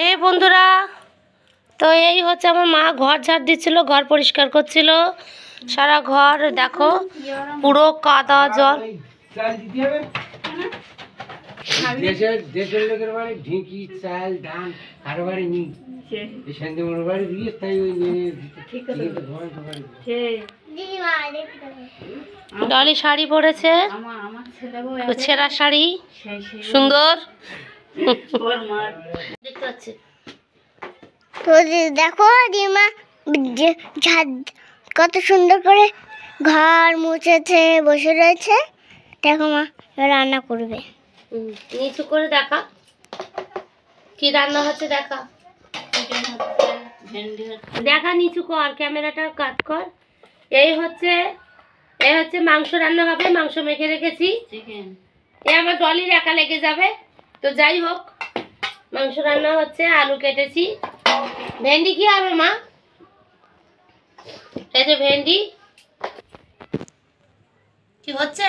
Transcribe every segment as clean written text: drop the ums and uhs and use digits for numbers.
এই বন্ধুরা, তো এই হচ্ছে আমার মা ঘর ঝাড় দিচ্ছিল, ঘর পরিষ্কার করছিল। সারা ঘর দেখো পুরো কাদা জল। ডলি শাড়ি পরেছে, ছেঁড়া শাড়ি, সুন্দর দেখতে পাচ্ছি। তো দেখো দিমা কত সুন্দর করে ঘর মুছেছে, বসে রয়েছে। দেখো মা রান্না করবে। নিচু করে দেখা কি রান্না হচ্ছে, দেখা দেখা নিচু কর, ক্যামেরাটা কাট কর। এই হচ্ছে মাংস রান্না হবে, মাংস মেখে রেখেছি। এই আমার ডলির একা লেগে যাবে, তো যাই হোক মাংস রান্না হচ্ছে। আলু কেটেছি। ভেন্ডি কি হবে মা? এই যে ভেন্ডি কি হচ্ছে,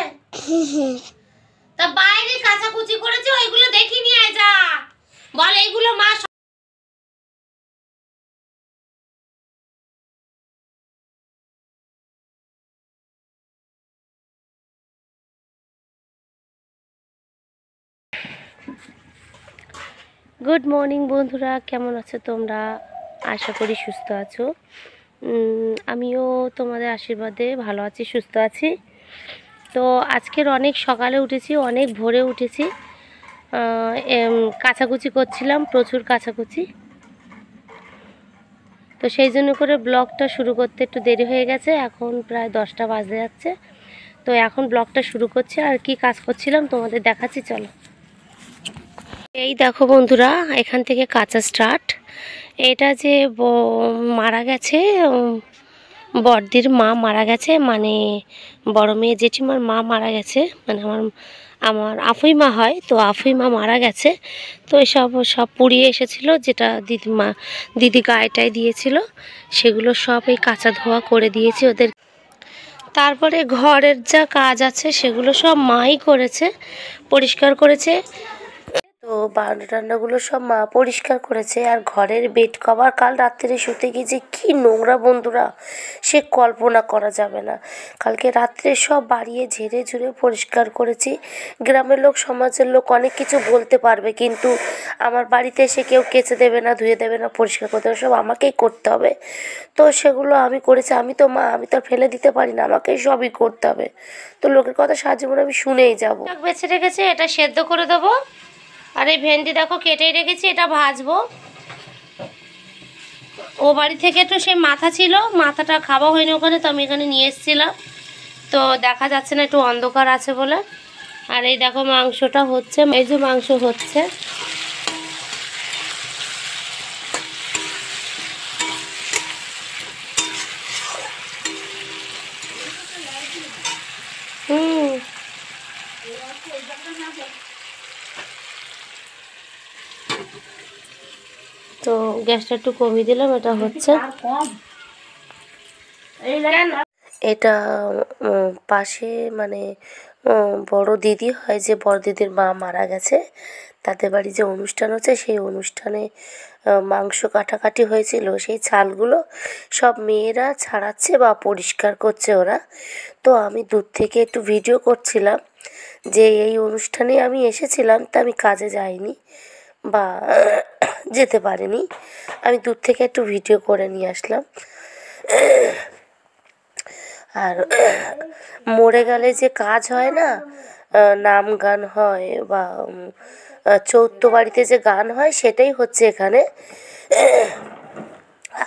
তা বাইরে কাঁচাকুচি করেছে, ওইগুলো দেখি নিয়ে আয় যা। বল এইগুলো মা। গুড মর্নিং বন্ধুরা, কেমন আছো তোমরা? আশা করি সুস্থ আছো। আমিও তোমাদের আশীর্বাদে ভালো আছি, সুস্থ আছি। তো আজকের অনেক সকালে উঠেছি, অনেক ভোরে উঠেছি। কাচাকুচি করছিলাম, প্রচুর কাচাকুচি। তো সেই জন্য করে ব্লগটা শুরু করতে একটু দেরি হয়ে গেছে। এখন প্রায় 10টা বাজে যাচ্ছে। তো এখন ব্লগটা শুরু করছি। আর কি কাজ করছিলাম তোমাদের দেখাচ্ছি, চলো। এই দেখো বন্ধুরা, এখান থেকে কাঁচা স্টার্ট। এটা যে মারা গেছে, বড়দির মা মারা গেছে, মানে বড় মেয়ে জেঠিমার মা মারা গেছে, মানে আমার আফুই মা হয়, তো আফুই মা মারা গেছে। তো সব পুড়িয়ে এসেছিলো, যেটা দিদি গায়েটায় দিয়েছিল, সেগুলো সব এই কাঁচা ধোয়া করে দিয়েছি ওদের। তারপরে ঘরের যা কাজ আছে সেগুলো সব মাই করেছে, পরিষ্কার করেছে। তো বারান্দা টান্দাগুলো সব মা পরিষ্কার করেছে। আর ঘরের বেড কভার কাল রাত্রে শুতে গিয়ে যে কী নোংরা বন্ধুরা, সে কল্পনা করা যাবে না। কালকে রাত্রে সব বাড়িয়ে ঝেড়ে ঝুড়ে পরিষ্কার করেছি। গ্রামের লোক, সমাজের লোক অনেক কিছু বলতে পারবে, কিন্তু আমার বাড়িতে এসে কেউ কেচে দেবে না, ধুয়ে দেবে না, পরিষ্কার করতে হবে, সব আমাকেই করতে হবে। তো সেগুলো আমি করেছি। আমি তো মা, আমি তো ফেলে দিতে পারি না, আমাকেই সবই করতে হবে। তো লোকের কথা সারা জীবন আমি শুনেই যাবো। বেছে রেখেছে, এটা সেদ্ধ করে দেবো। আর এই ভেন্ডি দেখো কেটেই রেখেছি, এটা ভাজবো। ও বাড়ি থেকে একটু সেই মাথা ছিল, মাথাটা খাওয়া হয়নি ওখানে, তো আমি এখানে নিয়ে এসেছিলাম। তো দেখা যাচ্ছে না, একটু অন্ধকার আছে বলে। আর এই দেখো মাংসটা হচ্ছে, এই যে মাংস হচ্ছে। তো গ্যাসটা একটু কমিয়ে দিলাম, এটা হচ্ছে। এটা পাশে মানে বড় দিদি হয়, যে বড় দিদির মা মারা গেছে, তাদের বাড়ি যে অনুষ্ঠান হচ্ছে, সেই অনুষ্ঠানে মাংস কাটাকাটি হয়েছিল। সেই ছালগুলো সব মেয়েরা ছাড়াচ্ছে বা পরিষ্কার করছে ওরা। তো আমি দূর থেকে একটু ভিডিও করছিলাম, যে এই অনুষ্ঠানে আমি এসেছিলাম, তা আমি কাজে যাইনি বা যেতে পারিনি। আমি দূর থেকে একটু ভিডিও করে নিয়ে আসলাম। আর মরে গেলে যে কাজ হয় না, নাম গান হয় বা চৌদ্দ বাড়িতে যে গান হয়, সেটাই হচ্ছে এখানে।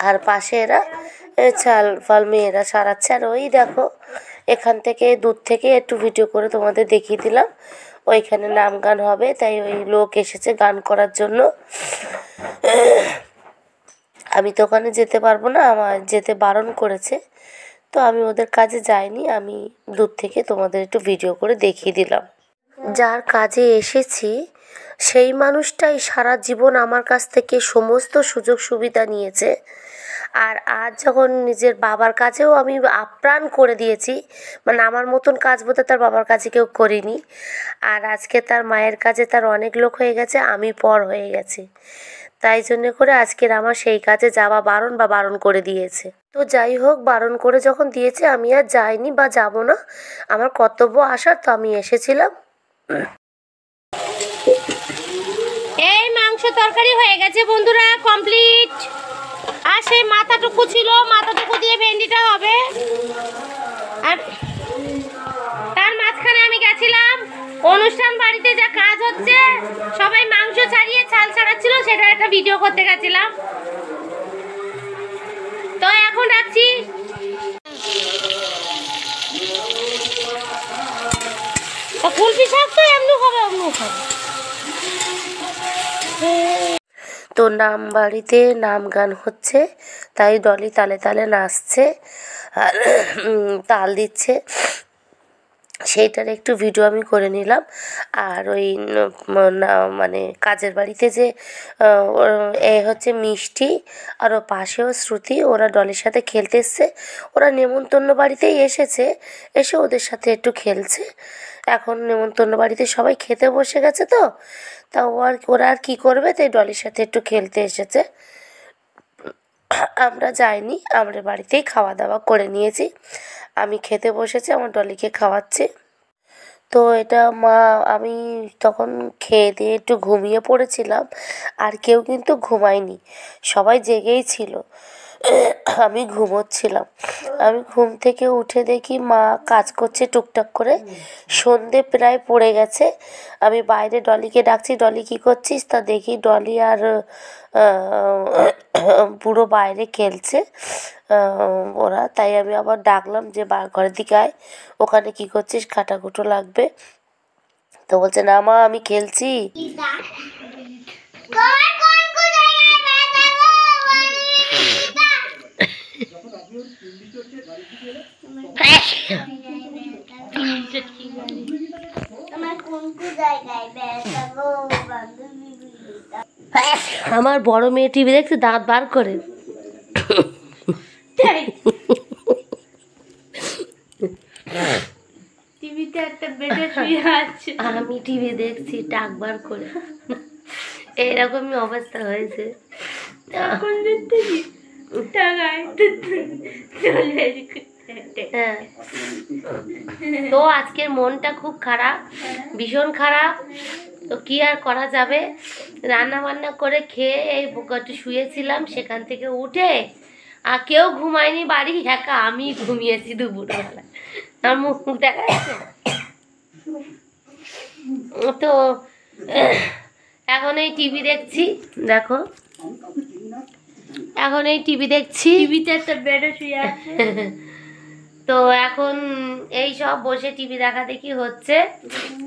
আর পাশে এরা চাল ফাল মেয়েরা সারাচ্ছে। আর ওই দেখো, এখান থেকে দূর থেকে একটু ভিডিও করে তোমাদের দেখিয়ে দিলাম। ওইখানে নাম গান হবে, তাই ওই লোক এসেছে গান করার জন্য। আমি তো ওখানে যেতে পারবো না, আমার যেতে বারণ করেছে। তো আমি ওদের কাজে যাইনি, আমি দূর থেকে তোমাদের একটু ভিডিও করে দেখিয়ে দিলাম। যার কাজে এসেছি সেই মানুষটাই সারা জীবন আমার কাছ থেকে সমস্ত সুযোগ সুবিধা নিয়েছে। আর আজ যখন নিজের বাবার কাছেও আমি আপ্রাণ করে দিয়েছি, মানে আমার মতন কাজ বোধহয় তার বাবার কাছে কেউ করিনি। আর আজকে তার মায়ের কাছে তার অনেক লোক হয়ে গেছে, আমি পর হয়ে গেছি। তাই জন্য করে আজকের আমার সেই কাজে যাওয়া বারণ করে দিয়েছে। তো যাই হোক, বারণ করে যখন দিয়েছে আমি আর যাইনি বা যাব না, আমার কর্তব্য আসার, তো আমি এসেছিলাম। এই মাংস তরকারি হয়ে গেছে বন্ধুরা, কমপ্লিট। আর সেই মাথাটুকু ছিল, মাথাটুকু দিয়ে ভেন্ডিটা হবে। আর তার মাঝখানে আমি গেছিলাম অনুষ্ঠান বাড়িতে, যা কাজ হচ্ছে, সবাই মাংস ছাড়িয়ে ছাল ছাড়াচ্ছিল, সেটা একটা ভিডিও করতে গেছিলাম। তো এখন রাখছি। কুলপি শাক তো এমনি হবে, তো নাম বাড়িতে নাম গান হচ্ছে, তাই ডলি তালে তালে নাচছে আর তাল দিচ্ছে, সেইটার একটু ভিডিও আমি করে নিলাম। আর ওই মানে কাজের বাড়িতে যে এ হচ্ছে মিষ্টি, আর ও পাশেও শ্রুতি, ওরা ডলির সাথে খেলতে এসছে। ওরা নেমন্তন্ন বাড়িতেই এসেছে, এসে ওদের সাথে একটু খেলছে। এখন নেমন্তন্ন বাড়িতে সবাই খেতে বসে গেছে, তো তা ওরা আর কী করবে, তাই ডলির সাথে একটু খেলতে এসেছে। আমরা যাইনি, আমরা বাড়িতেই খাওয়া দাওয়া করে নিয়েছি। আমি খেতে বসেছি, আমার ডলিকে খাওয়াচ্ছি। তো এটা আমি তখন খেয়ে দিয়ে একটু ঘুমিয়ে পড়েছিলাম, আর কেউ কিন্তু ঘুমায়নি, সবাই জেগেই ছিল। আমি ঘুমোচ্ছিলাম। আমি ঘুম থেকে উঠে দেখি মা কাজ করছে টুকটাক করে। সন্ধে প্রায় পড়ে গেছে। আমি বাইরে ডলিকে ডাকছি, ডলি কী করছিস? তা দেখি ডলি আর পুরো বাইরে খেলছে ওরা। তাই আমি আবার ডাকলাম যে ঘরের দিকে আয়, ওখানে কী করছিস, কাটাকুটো লাগবে। তো বলছে না মা, আমি খেলছি। আমার বড় মেয়ে টিভি দেখছে, দাঁত বার করে। আমি টিভি দেখছি টাক বার করে, এরকমই অবস্থা হয়েছে। তো আজকের মনটা খুব খারাপ, ভীষণ খারাপ। তো কি আর করা যাবে, রান্না বান্না করে খেয়ে এই একটু শুয়েছিলাম, সেখান থেকে উঠে আর কেউ ঘুমায়নি বাড়ি, একা আমি ঘুমিয়েছি দুপুরবেলায়। আমার মুখ দেখা যাচ্ছে। তো এখন এই টিভি দেখছি, দেখো এখন এই টিভি দেখছি, টিভিতে একটা বেডে শুয়ে আছে। তো এখন এই সব বসে টিভি দেখা দেখি হচ্ছে।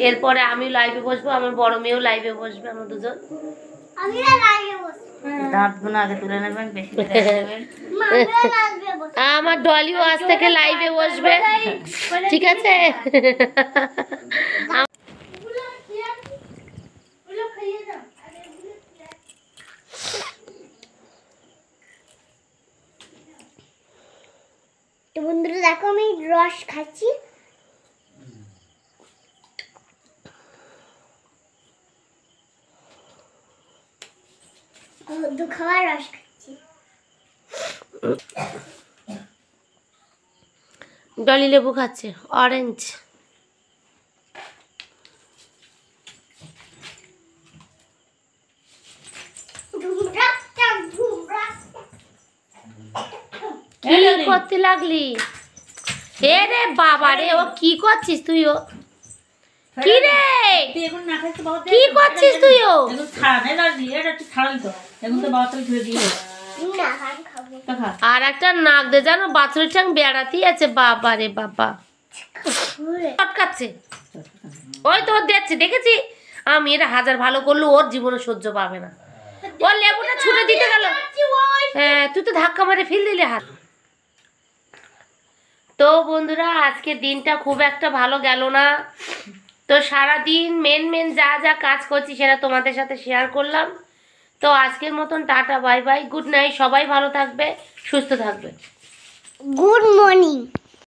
এরপরে আমি লাইভে বসবো, আমার বড় মেয়েও লাইভে বসবে, আমরা দুজন। দাঁতগুলো আগে তুলে নেবেন, বেশি আমার ডলিও আজ থেকে লাইভে বসবে, ঠিক আছে? তো বন্ধুরা দেখো, আমি রস খাচ্ছি। দু খাওয়ার রস খাচ্ছি। ডলি লেবু খাচ্ছে, অরেঞ্জ। কি করতে লাগলি? এ রে বাবা রে, ও কি করছিস তুই? ও কি রে, কি করছিস তুই? ও আর একটা নাক দে, জানো বাছুরের ঠ্যাং বেড়াতেই আছে। বাবা রে বাবা, চটকাচ্ছে। ওই তো দেখছি, দেখেছি আমি, এটা হাজার ভালো করলো, ওর জীবনে সহ্য পাবে না। ওর লেবুটা ছুটে দিতে গেল, হ্যাঁ তুই তো ধাক্কা মারে ফেল দিলে হাত। তো বন্ধুরা, আজকে দিনটা খুব একটা ভালো গেল না। তো সারাদিন মেন যা যা কাজ করছি সেটা তোমাদের সাথে শেয়ার করলাম। তো আজকের মতন tata, bye bye, good night. সবাই ভালো থাকবে, সুস্থ থাকবে। Good morning.